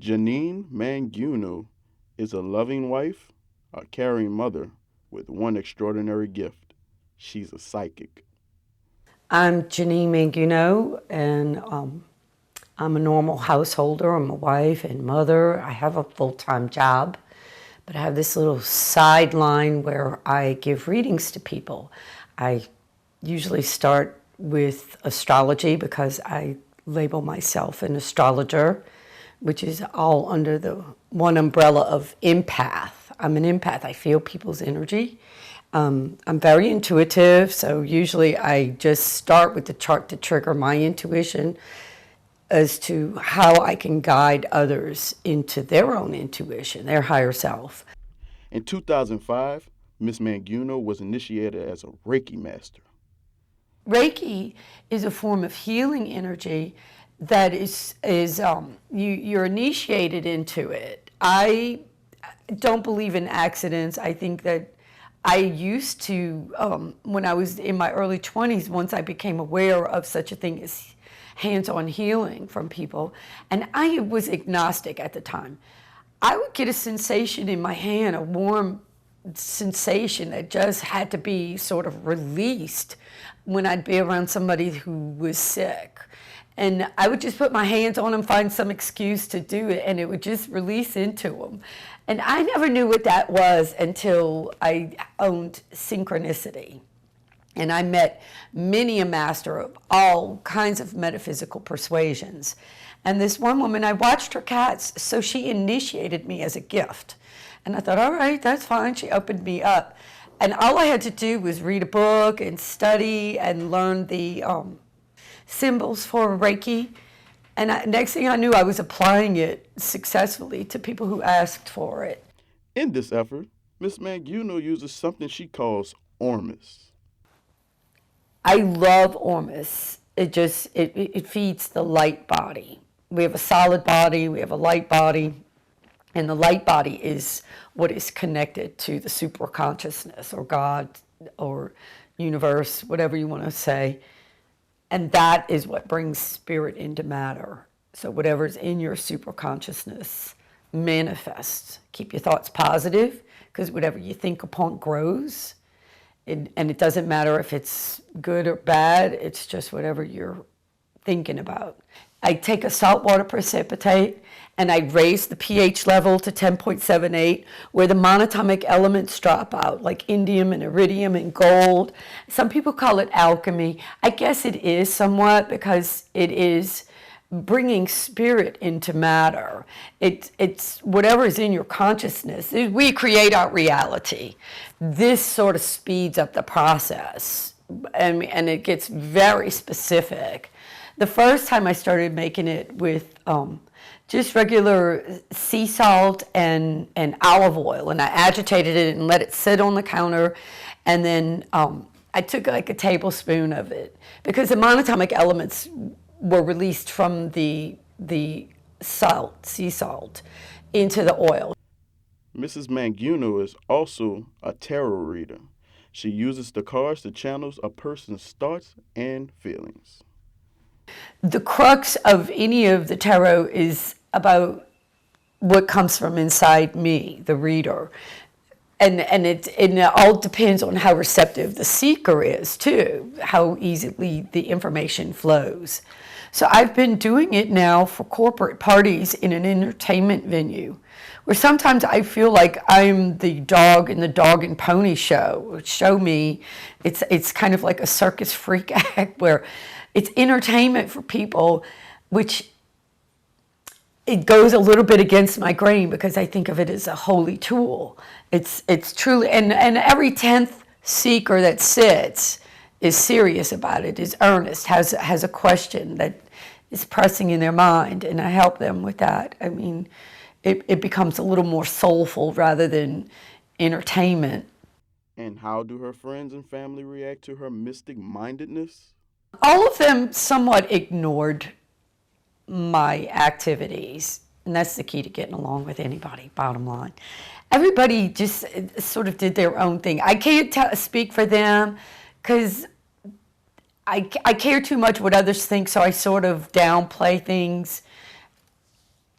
Janine Manguno is a loving wife, a caring mother with one extraordinary gift. She's a psychic. I'm Janine Manguno, and I'm a normal householder. I'm a wife and mother. I have a full-time job, but I have this little sideline where I give readings to people. I usually start with astrology because I label myself an astrologer, which is all under the one umbrella of empath. I'm an empath. I feel people's energy. I'm very intuitive, so usually I just start with the chart to trigger my intuition as to how I can guide others into their own intuition, their higher self. In 2005, Miss Manguno was initiated as a Reiki master. Reiki is a form of healing energy that you're initiated into it. I don't believe in accidents. I think that I used to, when I was in my early 20s, once I became aware of such a thing as hands-on healing from people, and I was agnostic at the time. I would get a sensation in my hand, a warm sensation that just had to be sort of released when I'd be around somebody who was sick. And I would just put my hands on them, find some excuse to do it, and it would just release into them. And I never knew what that was until I owned synchronicity. And I met many a master of all kinds of metaphysical persuasions. And this one woman, I watched her cats, so she initiated me as a gift. And I thought, all right, that's fine. She opened me up. And all I had to do was read a book and study and learn the symbols for Reiki. And next thing I knew, I was applying it successfully to people who asked for it. In this effort, Miss Manguno uses something she calls ormus. I love Ormus. It feeds the light body. We have a solid body, we have a light body, and the light body is what is connected to the super consciousness or God or universe, whatever you want to say. And that is what brings spirit into matter. So whatever's in your super consciousness manifests. Keep your thoughts positive, because whatever you think upon grows. And it doesn't matter if it's good or bad, it's just whatever you're thinking about. I take a saltwater precipitate and I raise the pH level to 10.78, where the monatomic elements drop out, like indium and iridium and gold. Some people call it alchemy. I guess it is somewhat, because it is bringing spirit into matter. It's whatever is in your consciousness. We create our reality. This sort of speeds up the process, and it gets very specific. The first time I started making it with just regular sea salt and olive oil, and I agitated it and let it sit on the counter, and then I took like a tablespoon of it, because the monatomic elements were released from the salt, sea salt, into the oil. Mrs. Manguno is also a tarot reader. She uses the cards to channel a person's thoughts and feelings. The crux of any of the tarot is about what comes from inside me, the reader. And it all depends on how receptive the seeker is, too, how easily the information flows. So I've been doing it now for corporate parties in an entertainment venue, where sometimes I feel like I'm the dog in the dog and pony show. Show me, it's kind of like a circus freak act where it's entertainment for people, which it goes a little bit against my grain, because I think of it as a holy tool. It's truly, and every 10th seeker that sits is serious about it, is earnest, has a question that is pressing in their mind, and I help them with that. I mean, it becomes a little more soulful rather than entertainment. And how do her friends and family react to her mystic mindedness? All of them somewhat ignored my activities, and that's the key to getting along with anybody, bottom line. Everybody just sort of did their own thing. I can't speak for them, because I care too much what others think, so I sort of downplay things.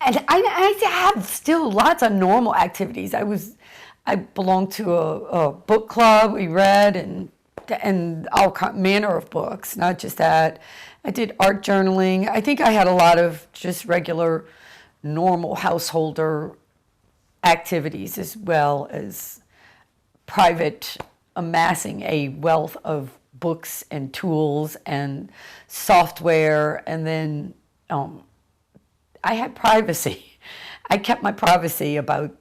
And I have still lots of normal activities. I belonged to a book club. We read and all manner of books, not just that. I did art journaling. I think I had a lot of just regular, normal householder activities as well as private amassing a wealth of books and tools and software. And then I had privacy. I kept my privacy about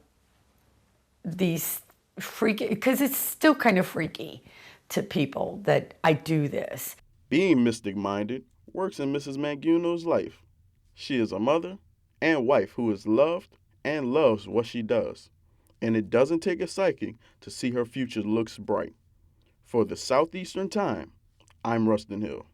these freaky, because it's still kind of freaky to people that I do this. Being mystic minded works in Mrs. Manguno's life. She is a mother and wife who is loved and loves what she does. And it doesn't take a psychic to see her future looks bright. For the Southeastern Time, I'm Rustin Hill.